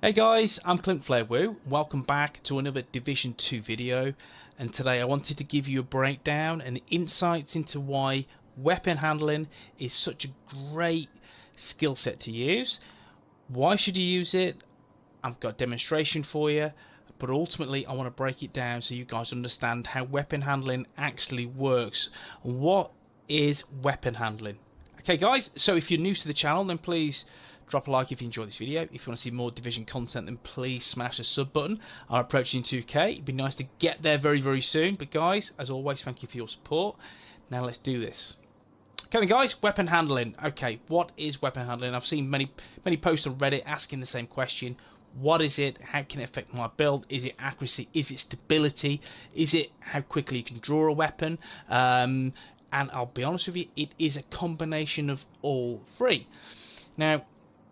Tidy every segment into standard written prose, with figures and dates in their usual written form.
Hey guys, I'm Clint Flairwoo. Welcome back to another Division 2 video, and today I wanted to give you a breakdown and insights into why weapon handling is such a great skill set to use. Why should you use it? I've got a demonstration for you, but ultimately I want to break it down so you guys understand how weapon handling actually works. What is weapon handling? Okay guys, so if you're new to the channel, then please drop a like if you enjoyed this video. If you want to see more Division content, then please smash the sub button. I'm approaching 2k. It'd be nice to get there very, very soon. But guys, as always, thank you for your support. Now let's do this. Okay then guys, weapon handling. Okay, what is weapon handling? I've seen many posts on Reddit asking the same question. What is it? How can it affect my build? Is it accuracy? Is it stability? Is it how quickly you can draw a weapon? And I'll be honest with you, it is a combination of all three. Now,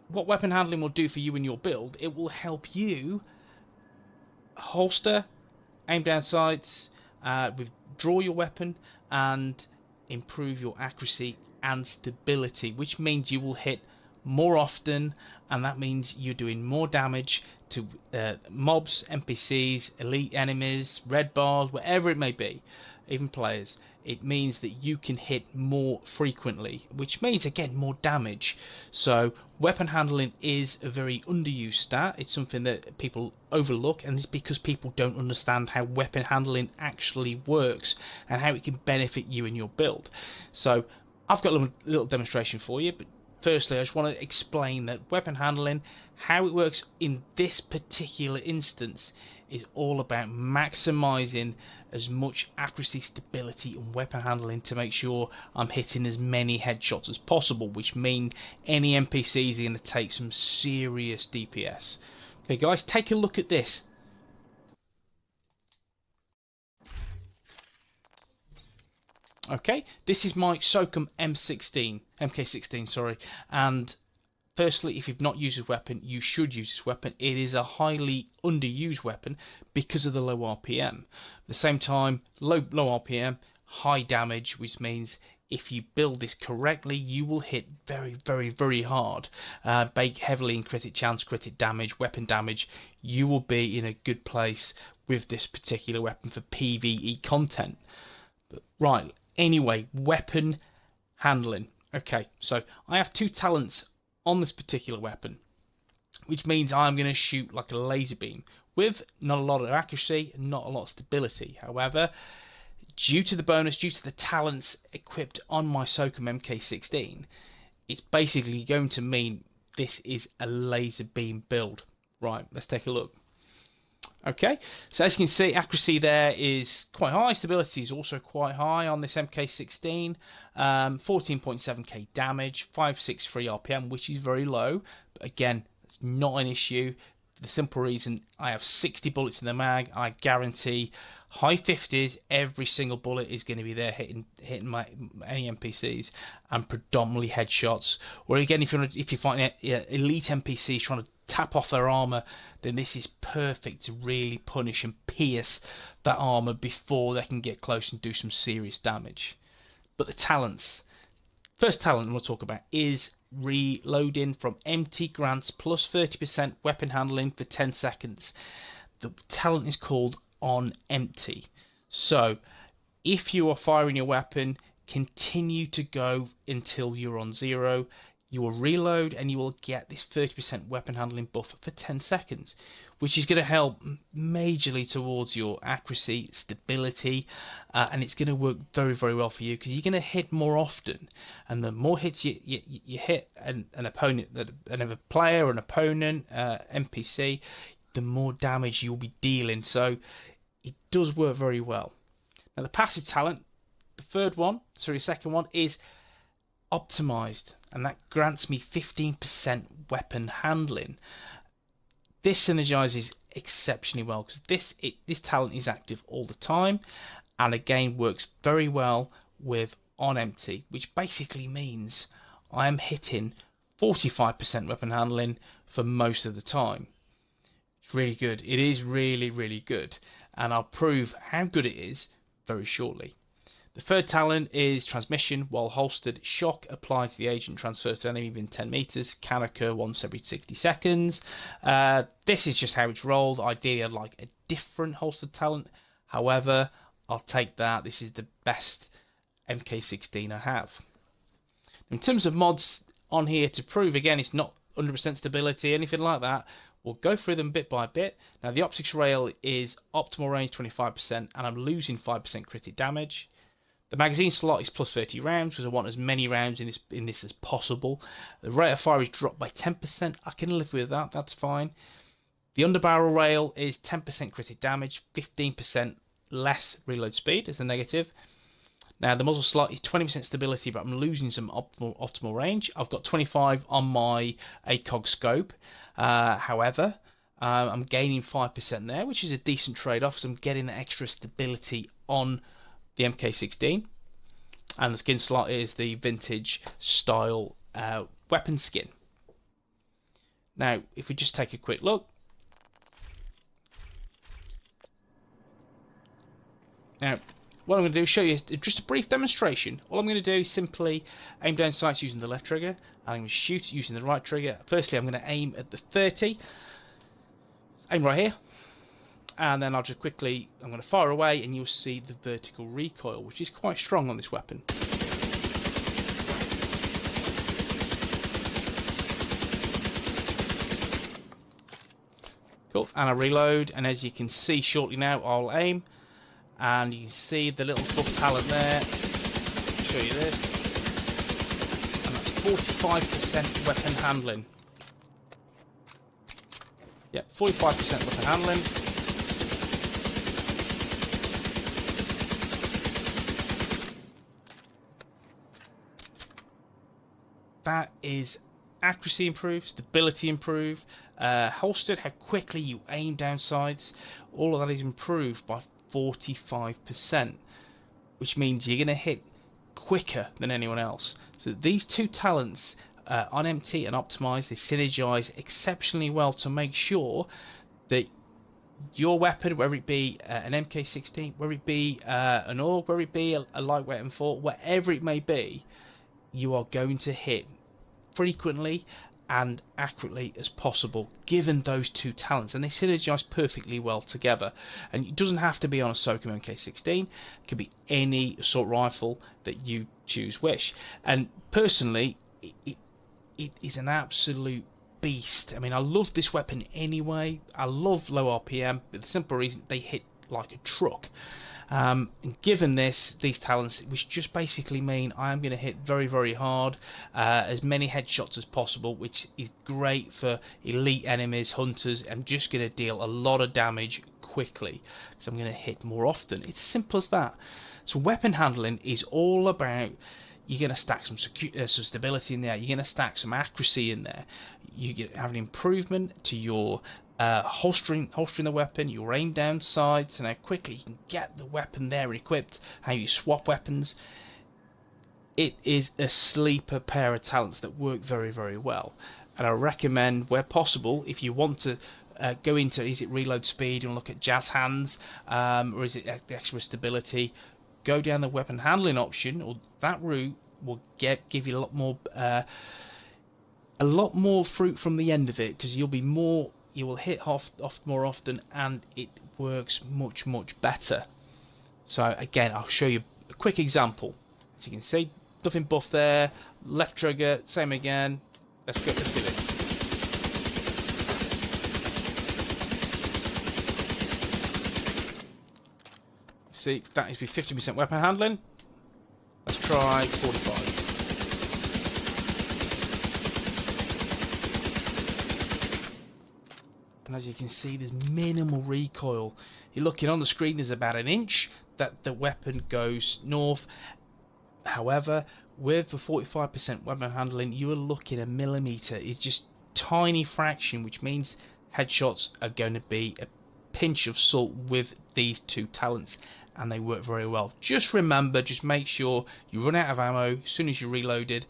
what weapon handling will do for you in your build, it will help you holster, aim down sights, withdraw your weapon, and improve your accuracy and stability, which means you will hit more often, and that means you're doing more damage to mobs, NPCs, elite enemies, red bars, whatever it may be, even players. It means that you can hit more frequently, which means again more damage. So weapon handling is a very underused stat. It's something that people overlook, and it's because people don't understand how weapon handling actually works and how it can benefit you in your build. So I've got a little demonstration for you, but firstly I just want to explain that weapon handling, how it works in this particular instance, is all about maximizing as much accuracy, stability and weapon handling to make sure I'm hitting as many headshots as possible, which mean any NPCs are going to take some serious DPS. Okay guys, take a look at this. Okay, this is my SOCOM MK16, sorry, and firstly, if you've not used this weapon, you should use this weapon. It is a highly underused weapon because of the low RPM. At the same time, low RPM, high damage, which means if you build this correctly, you will hit very, very, very hard. Bake heavily in critic chance, critic damage, weapon damage. You will be in a good place with this particular weapon for PvE content. But, right, anyway, weapon handling. Okay, so I have two talents on this particular weapon, which means I'm going to shoot like a laser beam with not a lot of accuracy and not a lot of stability. However, due to the bonus, due to the talents equipped on my SOCOM MK16, it's basically going to mean this is a laser beam build. Right, let's take a look. Okay, so as you can see, accuracy there is quite high. Stability is also quite high on this MK16. 14.7k damage, 563 RPM, which is very low. But again, it's not an issue for the simple reason I have 60 bullets in the mag. I guarantee high 50s. Every single bullet is going to be there hitting any NPCs, and predominantly headshots. Or again, if you find elite NPCs trying to tap off their armor, then this is perfect to really punish and pierce that armor before they can get close and do some serious damage. But the talents, first talent we'll talk about is reloading from empty grants plus 30% weapon handling for 10 seconds. The talent is called on empty. So if you are firing your weapon, continue to go until you're on 0. You will reload and you will get this 30% weapon handling buff for 10 seconds, which is going to help majorly towards your accuracy, stability, and it's going to work very, very well for you because you're going to hit more often. And the more hits you hit an opponent, another player or an opponent, NPC, the more damage you'll be dealing. So it does work very well. Now the passive talent, the second one is optimized, and that grants me 15% weapon handling. This synergizes exceptionally well because this talent is active all the time, and again works very well with on empty, which basically means I am hitting 45% weapon handling for most of the time. It's really good. It is really, really good, and I'll prove how good it is very shortly. The third talent is transmission. While holstered, shock applied to the agent transfers to enemy within 10 meters. Can occur once every 60 seconds. This is just how it's rolled. Ideally, I'd like a different holstered talent. However, I'll take that. This is the best MK16 I have. In terms of mods on here to prove, again, it's not 100% stability, anything like that. We'll go through them bit by bit. Now, the optics rail is optimal range 25%, and I'm losing 5% critic damage. The magazine slot is plus 30 rounds, because I want as many rounds in this as possible. The rate of fire is dropped by 10%. I can live with that, that's fine. The underbarrel rail is 10% critic damage, 15% less reload speed as a negative. Now, the muzzle slot is 20% stability, but I'm losing some optimal range. I've got 25 on my ACOG scope. However, I'm gaining 5% there, which is a decent trade-off, so I'm getting extra stability on the MK16. And the skin slot is the vintage style weapon skin. Now, if we just take a quick look. Now, what I'm going to do is show you just a brief demonstration. All I'm going to do is simply aim down sights using the left trigger, and I'm going to shoot using the right trigger. Firstly, I'm going to aim at the 30, aim right here, and then I'll just quickly, I'm going to fire away, and you'll see the vertical recoil, which is quite strong on this weapon. Cool, and I reload, and as you can see shortly now, I'll aim. And you can see the little buff pallet there. I'll show you this. And that's 45% weapon handling. Yeah, 45% weapon handling. That is accuracy improved, stability improved, holstered, how quickly you aim down sights. All of that is improved by 45%, which means you're going to hit quicker than anyone else. So these two talents on MT and Optimize, they synergize exceptionally well to make sure that your weapon, whether it be an MK16, whether it be an AUG, whether it be a lightweight M4, whatever it may be, you are going to hit frequently and accurately as possible, given those two talents, and they synergize perfectly well together. And it doesn't have to be on a SOCOM MK16, it could be any assault rifle that you wish. And personally, it is an absolute beast. I mean, I love this weapon anyway. I love low RPM, but the simple reason they hit like a truck. And given these talents, which just basically mean I am going to hit very, very hard, as many headshots as possible, which is great for elite enemies, hunters. I'm just going to deal a lot of damage quickly, because I'm going to hit more often. It's simple as that. So weapon handling is all about, you're going to stack some stability in there, you're going to stack some accuracy in there, you have an improvement to your holstering the weapon, your aim down sights, and how quickly you can get the weapon there equipped, how you swap weapons. It is a sleeper pair of talents that work very, very well. And I recommend, where possible, if you want to go into, is it reload speed and look at jazz hands, or is it the extra stability, go down the weapon handling option, or that route will give you a lot more fruit from the end of it, because you will hit off more often, and it works much, much better. So again, I'll show you a quick example. As you can see, nothing buff there, left trigger, same again. Let's do it. See, that is with 50% weapon handling. Let's try 45. And as you can see, there's minimal recoil. You're looking on the screen, there's about an inch that the weapon goes north. However, with the 45% weapon handling, you are looking a millimeter. It's just tiny fraction, which means headshots are going to be a pinch of salt with these two talents, and they work very well. Just remember, just make sure you run out of ammo as soon as you're reloaded,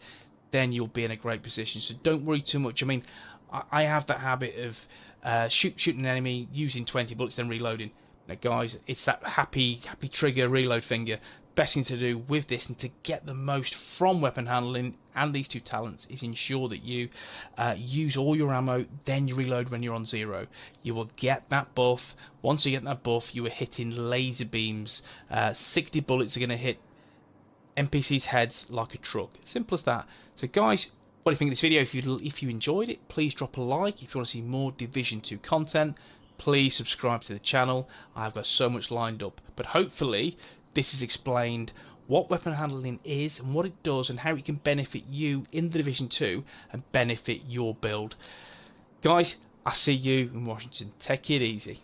then you'll be in a great position. So don't worry too much. I mean, I have that habit of shooting an enemy, using 20 bullets, then reloading. Now, guys, it's that happy trigger reload finger. Best thing to do with this and to get the most from weapon handling and these two talents is ensure that you use all your ammo, then you reload when you're on 0. You will get that buff. Once you get that buff, you are hitting laser beams. 60 bullets are going to hit NPCs' heads like a truck. Simple as that. So guys, what do you think of this video? If you enjoyed it, please drop a like. If you want to see more Division 2 content, please subscribe to the channel. I've got so much lined up, but hopefully this has explained what weapon handling is and what it does and how it can benefit you in the Division 2 and benefit your build. Guys, I'll see you in Washington. Take it easy.